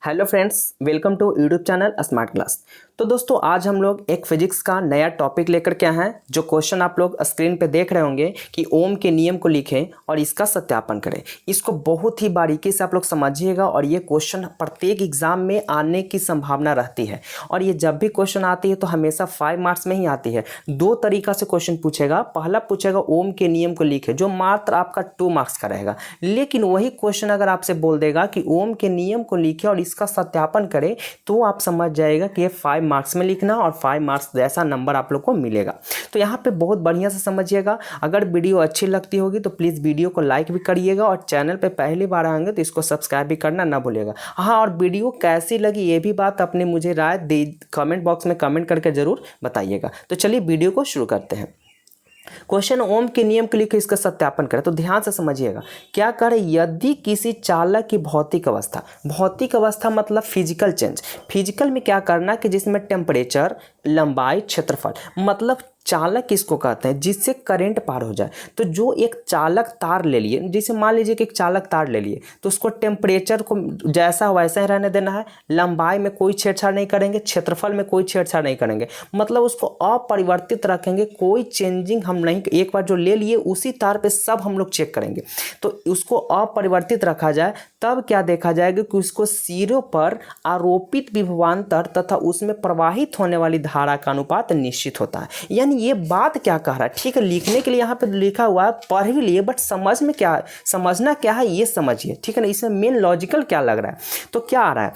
Hello friends, welcome to YouTube channel smart class. तो दोस्तों, आज हम लोग एक फिजिक्स का नया टॉपिक लेकर के आए हैं। जो क्वेश्चन आप लोग स्क्रीन पे देख रहे होंगे कि ओम के नियम को लिखें और इसका सत्यापन करें। इसको बहुत ही बारीकी से आप लोग समझिएगा और ये क्वेश्चन प्रत्येक एग्जाम में आने की संभावना रहती है। और ये जब भी क्वेश्चन आती है तो हमेशा 5 मार्क्स में ही आती है। दो तरीका से क्वेश्चन पूछेगा। पहला पूछेगा ओम के नियम को लिखे, जो मात्र आपका 2 मार्क्स का रहेगा। लेकिन वही क्वेश्चन अगर आपसे बोल देगा कि ओम के नियम को लिखे और इसका सत्यापन करें, तो आप समझ जाएगा कि ये 5 मार्क्स में लिखना और 5 मार्क्स जैसा नंबर आप लोग को मिलेगा। तो यहाँ पे बहुत बढ़िया से समझिएगा। अगर वीडियो अच्छी लगती होगी तो प्लीज़ वीडियो को लाइक भी करिएगा और चैनल पे पहली बार आएंगे तो इसको सब्सक्राइब भी करना ना भूलिएगा। हाँ, और वीडियो कैसी लगी ये भी बात अपने मुझे राय दे कमेंट बॉक्स में कमेंट करके ज़रूर बताइएगा। तो चलिए वीडियो को शुरू करते हैं। क्वेश्चन ओम के नियम के लिए इसका सत्यापन करें, तो ध्यान से समझिएगा। क्या करें? यदि किसी चालक की भौतिक अवस्था मतलब फिजिकल चेंज। फिजिकल में क्या करना कि जिसमें टेम्परेचर, लंबाई, क्षेत्रफल, मतलब चालक किसको कहते हैं? जिससे करंट पार हो जाए। तो जो एक चालक तार ले लिए, जैसे मान लीजिए कि एक चालक तार ले लिए, तो उसको टेम्परेचर को जैसा वैसा ही रहने देना है। लंबाई में कोई छेड़छाड़ नहीं करेंगे, क्षेत्रफल में कोई छेड़छाड़ नहीं करेंगे, मतलब उसको अपरिवर्तित रखेंगे। कोई चेंजिंग हम नहीं, एक बार जो ले लिए उसी तार पे सब हम लोग चेक करेंगे। तो उसको अपरिवर्तित रखा जाए, तब क्या देखा जाएगा कि उसको सिरों पर आरोपित विभवांतर तथा उसमें प्रवाहित होने वाली धारा का अनुपात निश्चित होता है। यानी ये बात क्या कह रहा है? ठीक है, लिखने के लिए यहाँ पे लिखा हुआ है, पढ़ भी लिए, बट समझना क्या है ये समझिए। ठीक है ना, इसमें मेन लॉजिकल क्या लग रहा है? तो क्या आ रहा है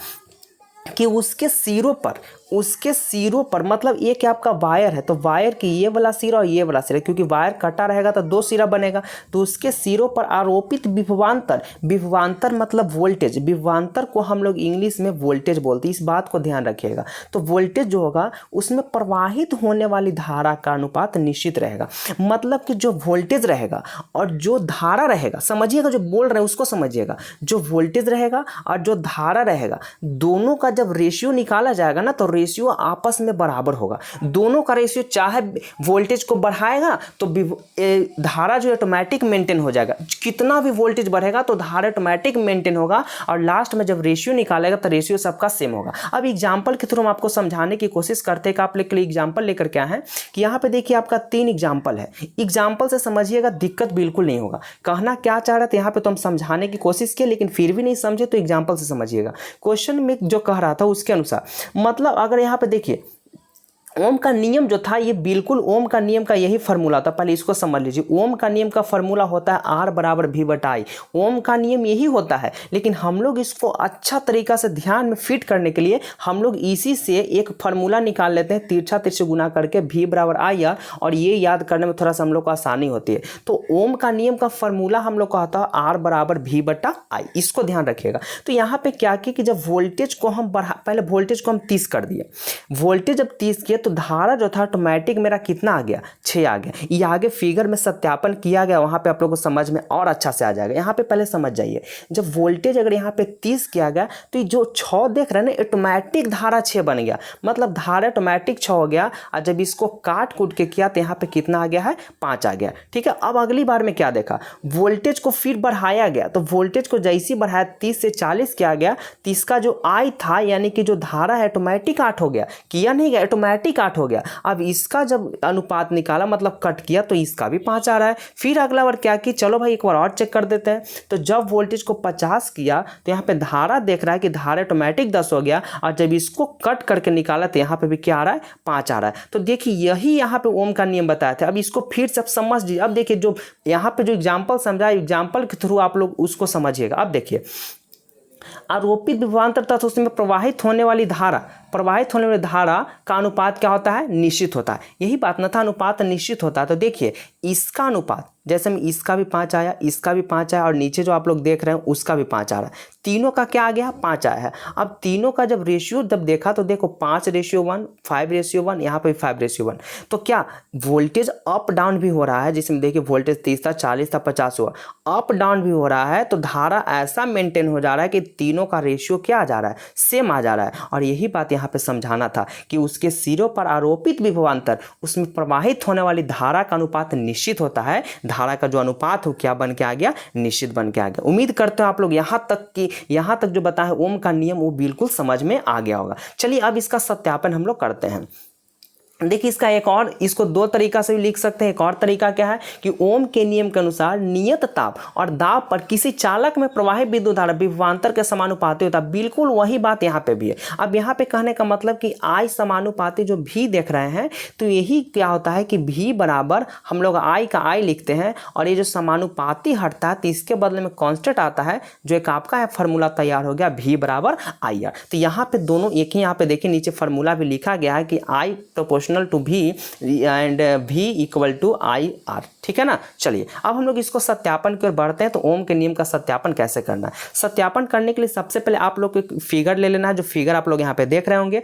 कि उसके सिरों पर मतलब ये क्या आपका वायर है, तो वायर की ये वाला सिरा और ये वाला सिरा, क्योंकि वायर कटा रहेगा तो 2 सिरा बनेगा। तो उसके सिरों पर आरोपित विभवांतर मतलब वोल्टेज। विभवांतर को हम लोग इंग्लिश में वोल्टेज बोलते हैं, इस बात को ध्यान रखिएगा। तो वोल्टेज जो होगा उसमें प्रवाहित होने वाली धारा का अनुपात निश्चित रहेगा। मतलब कि जो वोल्टेज रहेगा और जो धारा रहेगा, समझिएगा, जो बोल रहे हैं उसको समझिएगा। जो वोल्टेज रहेगा और जो धारा रहेगा, दोनों का जब रेशियो निकाला जाएगा ना, तो रेशियो आपस में बराबर होगा। दोनों का रेशियो, चाहे वोल्टेज को बढ़ाएगा तो धारा जो ऑटोमेटिक मेंटेन हो जाएगा। कितना भी वोल्टेज बढ़ेगा तो धारा ऑटोमेटिक मेंटेन होगा, और लास्ट में जब रेशियो निकालेगा तो रेशियो सबका सेम होगा। अब एग्जांपल के थ्रू हम आपको समझाने की कोशिश करते हैं कि आप लोग के लिए एग्जांपल लेकर क्या है कि यहाँ पे देखिए आपका 3 एग्जांपल है। एग्जांपल से समझिएगा, दिक्कत बिल्कुल नहीं होगा। कहना क्या चाह रहा था यहाँ पे तो हम समझाने की कोशिश किए, लेकिन फिर भी नहीं समझे तो एग्जांपल से समझिएगा। क्वेश्चन में जो कह रहा था उसके अनुसार, मतलब अगर यहाँ पे देखिए ओम का नियम जो था, ये बिल्कुल ओम का नियम का यही फार्मूला था। पहले इसको समझ लीजिए। ओम का नियम का फार्मूला होता है R बराबर V/I। ओम का नियम यही होता है, लेकिन हम लोग इसको अच्छा तरीका से ध्यान में फिट करने के लिए हम लोग इसी से एक फार्मूला निकाल लेते हैं, तिरछा तिरछे गुना करके V बराबर IR, और ये याद करने में थोड़ा सा हम लोग को आसानी होती है। तो ओम का नियम का फार्मूला हम लोग का होता है R बराबर V/I। इसको ध्यान रखिएगा। तो यहाँ पे क्या किया कि जब वोल्टेज को हम पहले वोल्टेज को हम 30 कर दिए। वोल्टेज जब 30 किए तो धारा जो था ऑटोमेटिक मेरा कितना आ गया? 6 आ गया। ये आगे फिगर में सत्यापन किया गया, वहां पे आप लोगों को समझ में और अच्छा से आ जाएगा। यहाँ पे पहले समझ जाइए, जब वोल्टेज अगर यहाँ पे 30 किया गया तो ये जो 6 देख रहे हैं ना, ऑटोमेटिक धारा 6 बन गया, मतलब धारा ऑटोमेटिक 6 हो गया। और जब इसको काट कूट के किया तो यहाँ पे कितना आ गया है? 5 आ गया। ठीक है, अब अगली बार में क्या देखा? वोल्टेज को फिर बढ़ाया गया, तो वोल्टेज को जैसे बढ़ाया 30 से 40 किया गया, 30 का जो I था यानी कि जो धारा है ऑटोमेटिक 8 हो गया। किया नहीं गया, ऑटोमेटिक 8 हो गया। अब इसका जब अनुपात निकाला मतलब कट किया तो इसका भी 5 आ रहा है। फिर अगला बार क्या कि चलो भाई एक बार और चेक कर देते हैं। तो जब वोल्टेज को 50 किया तो यहाँ पे धारा देख रहा है कि धारा ऑटोमेटिक 10 हो गया, और जब इसको कट करके निकाला तो यहाँ पे भी क्या आ रहा है? 5 आ रहा है। तो देखिए यही यहाँ पे ओम का नियम बताया था। अब इसको फिर सब समझ लीजिए। अब देखिए जो यहाँ पे जो एग्जाम्पल समझा, एग्जाम्पल के थ्रू आप लोग उसको समझिएगा। अब देखिए आरोपित विभवांतर तथा उसमें प्रवाहित होने वाली धारा का अनुपात क्या होता है? निश्चित होता है। यही बात ना था, अनुपात निश्चित होता है। तो देखिए इसका अनुपात, जैसे में इसका भी 5 आया, इसका भी 5 आया, और नीचे जो आप लोग देख रहे हैं उसका भी 5 आ रहा है। तीनों का क्या आ गया? 5 आया है। अब तीनों का जब रेशियो जब देखा तो देखो 5:1, 5:1, यहाँ पे 5:1। तो क्या वोल्टेज अप डाउन भी हो रहा है? जिसमें देखिए वोल्टेज 30 था, 40 था, 50 हुआ, अप डाउन भी हो रहा है। तो धारा ऐसा मेंटेन हो जा रहा है कि तीनों का रेशियो क्या आ जा रहा है? सेम आ जा रहा है। और यही बात यहाँ पे समझाना था कि उसके सिरों पर आरोपित विभवांतर, उसमें प्रवाहित होने वाली धारा का अनुपात निश्चित होता है। धारा का जो अनुपात हो क्या बन के आ गया, निश्चित बन के आ गया। उम्मीद करते हो आप लोग यहाँ तक जो बताया ओम का नियम वो बिल्कुल समझ में आ गया होगा। चलिए अब इसका सत्यापन हम लोग करते हैं। देखिए इसका एक और, इसको दो तरीका से भी लिख सकते हैं। एक और तरीका क्या है कि ओम के नियम के अनुसार नियत ताप और दाब पर किसी चालक में प्रवाहित विद्युत धारा विभवांतर के समानुपाती होता है। बिल्कुल वही बात यहाँ पे भी है। अब यहाँ पे कहने का मतलब कि आई समानुपाती जो भी देख रहे हैं तो यही क्या होता है कि भी बराबर हम लोग आई का आई लिखते हैं और ये जो समानुपाती हटता है तो इसके बदले में कॉन्स्टेंट आता है जो एक आपका है फार्मूला तैयार हो गया भी बराबर आई आर। तो यहाँ पे दोनों एक ही, यहाँ पे देखिए नीचे फार्मूला भी लिखा गया है कि आई प्रोपोर्शनल टू भी एंड भी इक्वल टू आई आर। ठीक है ना। चलिए अब हम लोग इसको सत्यापन की ओर बढ़ते हैं। तो ओम के नियम का सत्यापन कैसे करना है। सत्यापन करने के लिए सबसे पहले आप लोग को फिगर ले लेना है, जो फिगर आप लोग यहाँ पे देख रहे होंगे।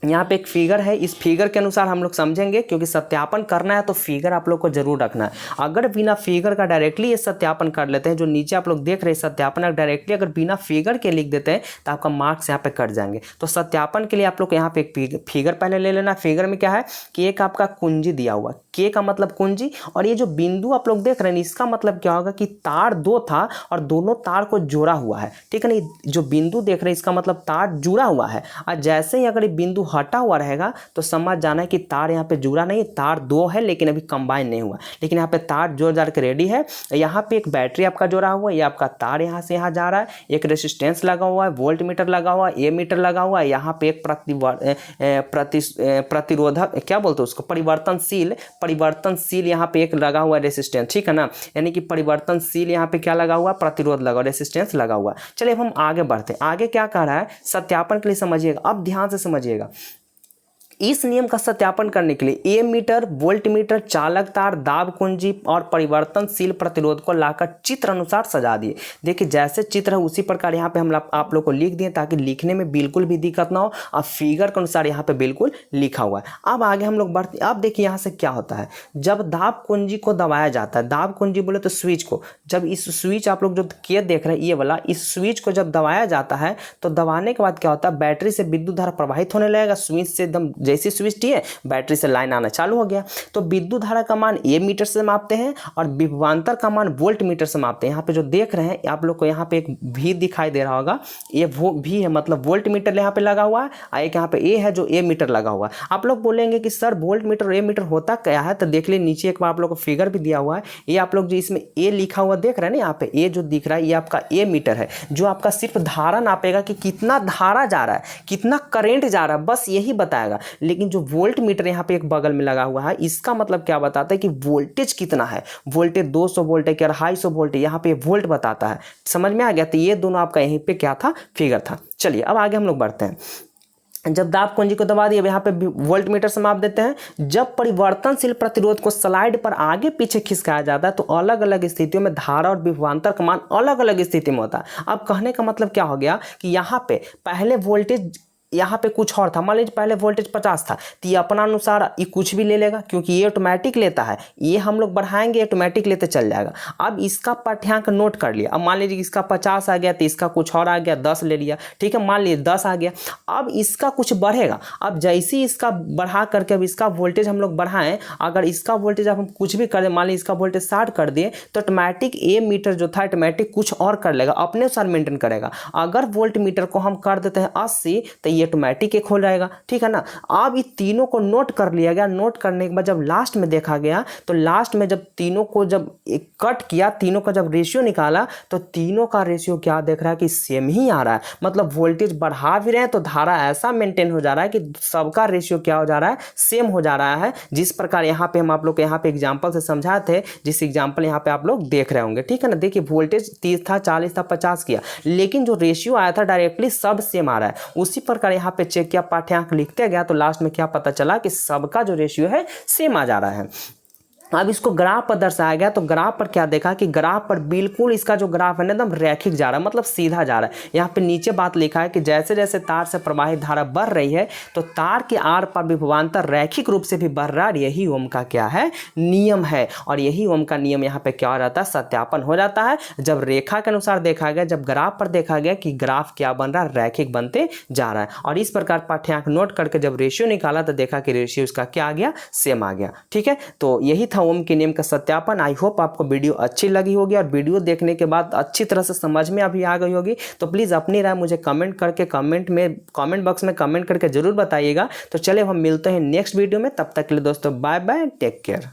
यहाँ पे एक फिगर है, इस फिगर के अनुसार हम लोग समझेंगे, क्योंकि सत्यापन करना है तो फिगर आप लोग को जरूर रखना है। अगर बिना फिगर का डायरेक्टली ये सत्यापन कर लेते हैं, जो नीचे आप लोग देख रहे हैं सत्यापन, अगर डायरेक्टली अगर बिना फिगर के लिख देते हैं तो आपका मार्क्स यहाँ पे कट जाएंगे। तो सत्यापन के लिए आप लोग को यहाँ पे एक फिगर पहले ले लेना। फिगर में क्या है कि एक आपका कुंजी दिया हुआ, के का मतलब कुंजी, और ये जो बिंदु आप लोग देख रहे हैं इसका मतलब क्या होगा कि तार दो था और दोनों तार को जोड़ा हुआ है। ठीक है ना। जो बिंदु देख रहे हैं इसका मतलब तार जुड़ा हुआ है, और जैसे ही अगर ये बिंदु हटा हुआ रहेगा तो समझ जाना है कि तार यहाँ पे जुड़ा नहीं, तार दो है लेकिन अभी कंबाइन नहीं हुआ, लेकिन यहाँ पे तार जोड़ जाड़ के रेडी है। यहाँ पे एक बैटरी आपका जोड़ा हुआ है, ये आपका तार यहाँ से यहाँ जा रहा है, एक रेसिस्टेंस लगा हुआ है, वोल्ट मीटर लगा हुआ है, ए मीटर लगा हुआ है, यहाँ पे एक प्रतिरोधक क्या बोलते हैं उसको, परिवर्तनशील यहाँ पे एक लगा हुआ है रेसिस्टेंस। ठीक है ना। यानी कि परिवर्तनशील यहाँ पे क्या लगा हुआ, प्रतिरोध लगा, रेसिस्टेंस लगा हुआ। चलिए अब हम आगे बढ़ते हैं। आगे क्या कह रहा है सत्यापन के लिए समझिएगा, अब ध्यान से समझिएगा। इस नियम का सत्यापन करने के लिए ए मीटर, वोल्ट मीटर, चालक तार, दाब कुंजी और परिवर्तनशील प्रतिरोध को लाकर चित्र अनुसार सजा दिए। देखिए जैसे चित्र है उसी प्रकार यहाँ पे हम आप लोग को लिख दिए ताकि लिखने में बिल्कुल भी दिक्कत ना हो। अब फिगर के अनुसार यहाँ पे बिल्कुल लिखा हुआ है। अब आगे हम लोग बढ़ते। अब देखिए यहाँ से क्या होता है, जब दाब कुंजी को दबाया जाता है, दाब कुंजी बोले तो स्विच को, जब इस स्विच आप लोग जो के देख रहे हैं ये वाला, इस स्विच को जब दबाया जाता है तो दबाने के बाद क्या होता है, बैटरी से विद्युत धारा प्रवाहित होने लगेगा। स्विच से एकदम जैसे स्विच टी है बैटरी से लाइन आना चालू हो गया। तो विद्युत धारा का मान ए मीटर से मापते हैं और विभवांतर का मान वोल्ट मीटर से मापते हैं। यहाँ पे जो देख रहे हैं आप लोग को यहाँ पे एक भी दिखाई दे रहा होगा, ये वो भी है मतलब वोल्ट मीटर यहाँ पे लगा हुआ है, और एक यहाँ पे ए है जो ए मीटर लगा हुआ है। आप लोग बोलेंगे कि सर वोल्ट मीटर और ए मीटर होता क्या है, तो देख लीजिए नीचे एक बार आप लोग को फिगर भी दिया हुआ है। ये आप लोग जो इसमें ए लिखा हुआ देख रहे हैं ना, यहाँ पे ए जो दिख रहा है ये आपका ए मीटर है, जो आपका सिर्फ धारा नापेगा कि कितना धारा जा रहा है, कितना करंट जा रहा है, बस यही बताएगा। लेकिन जो वोल्ट मीटर यहाँ पे एक बगल में लगा हुआ है, इसका मतलब क्या बताता है कि वोल्टेज कितना है, वोल्टेज 200 वोल्ट है कि 250 वोल्ट है, यहाँ पे वोल्ट बताता है। समझ में आ गया। तो ये दोनों आपका यहीं पे क्या था, फिगर था। चलिए अब आगे हम लोग बढ़ते हैं। जब दाब कुंजी को दबा दिया, यहाँ पे वोल्ट मीटर से माप देते हैं। जब परिवर्तनशील प्रतिरोध को स्लाइड पर आगे पीछे खिसकाया जाता है तो अलग अलग स्थितियों में धारा और विभवांतर का मान अलग अलग स्थिति में होता है। अब कहने का मतलब क्या हो गया कि यहाँ पे पहले वोल्टेज यहाँ पे कुछ और था, मान लीजिए पहले वोल्टेज 50 था, तो ये अपना अनुसार ये कुछ भी ले लेगा, क्योंकि ये ऑटोमेटिक लेता है, ये हम लोग बढ़ाएंगे ऑटोमेटिक लेते चल जाएगा। अब इसका पाठ्यांक नोट कर लिया। अब मान लीजिए इसका 50 आ गया तो इसका कुछ और आ गया, 10 ले लिया। ठीक है, मान लीजिए 10 आ गया। अब इसका कुछ बढ़ेगा। अब जैसे ही इसका बढ़ा करके अब इसका वोल्टेज हम लोग बढ़ाएं, अगर इसका वोल्टेज अब हम कुछ भी कर दें, मान लीजिए इसका वोल्टेज 60 कर दिए तो ऑटोमेटिक ए मीटर जो था ऑटोमेटिक कुछ और कर लेगा, अपने अनुसार मेंटेन करेगा। अगर वोल्ट मीटर को हम कर देते हैं 80 तो ये ऑटोमेटिक एक हो जाएगा। ठीक है ना। अब ये तीनों को नोट कर लिया गया। नोट करने के बाद जब लास्ट में देखा गया तो लास्ट में जब तीनों को जब कट किया, तीनों का जब रेशियो निकाला तो तीनों का रेशियो क्या देख रहा है कि सेम ही आ रहा है। मतलब वोल्टेज बढ़ा भी रहे हैं तो धारा ऐसा मेंटेन हो जा रहा है कि सबका रेशियो क्या हो जा रहा है, सेम हो जा रहा है। जिस प्रकार यहाँ पे हम आप लोग यहाँ पे एग्जाम्पल से समझाए थे, जिस एग्जाम्पल यहाँ पे आप लोग देख रहे होंगे। ठीक है ना। देखिए वोल्टेज 30 था, 40 था, 50 किया, लेकिन जो रेशियो आया था डायरेक्टली सब सेम आ रहा है। उसी प्रकार यहाँ पे चेक किया, पाठ्यांक लिखते गया तो लास्ट में क्या पता चला कि सबका जो रेशियो है सेम आ जा रहा है। अब इसको ग्राफ पर दर्शाया गया तो ग्राफ पर क्या देखा कि ग्राफ पर बिल्कुल इसका जो ग्राफ है ना एकदम रैखिक जा रहा है, मतलब सीधा जा रहा है। यहाँ पे नीचे बात लिखा है कि जैसे जैसे तार से प्रवाहित धारा बढ़ रही है तो तार के आर पर विभवांतर रैखिक रूप से भी बढ़ रहा है। यही ओम का क्या है, नियम है। और यही ओम का नियम यहाँ पे क्या हो जाता है, सत्यापन हो जाता है। जब रेखा के अनुसार देखा गया, जब ग्राफ पर देखा गया कि ग्राफ क्या बन रहा है, रैखिक बनते जा रहा है। और इस प्रकार पाठ्यांक नोट करके जब रेशियो निकाला तो देखा कि रेशियो इसका क्या आ गया, सेम आ गया। ठीक है, तो यही था ओम के नियम का सत्यापन। आई होप आपको वीडियो अच्छी लगी होगी और वीडियो देखने के बाद अच्छी तरह से समझ में अभी आ गई होगी। तो प्लीज़ अपनी राय मुझे कमेंट बॉक्स में कमेंट करके जरूर बताइएगा। तो चलिए हम मिलते हैं नेक्स्ट वीडियो में, तब तक के लिए दोस्तों बाय बाय, टेक केयर।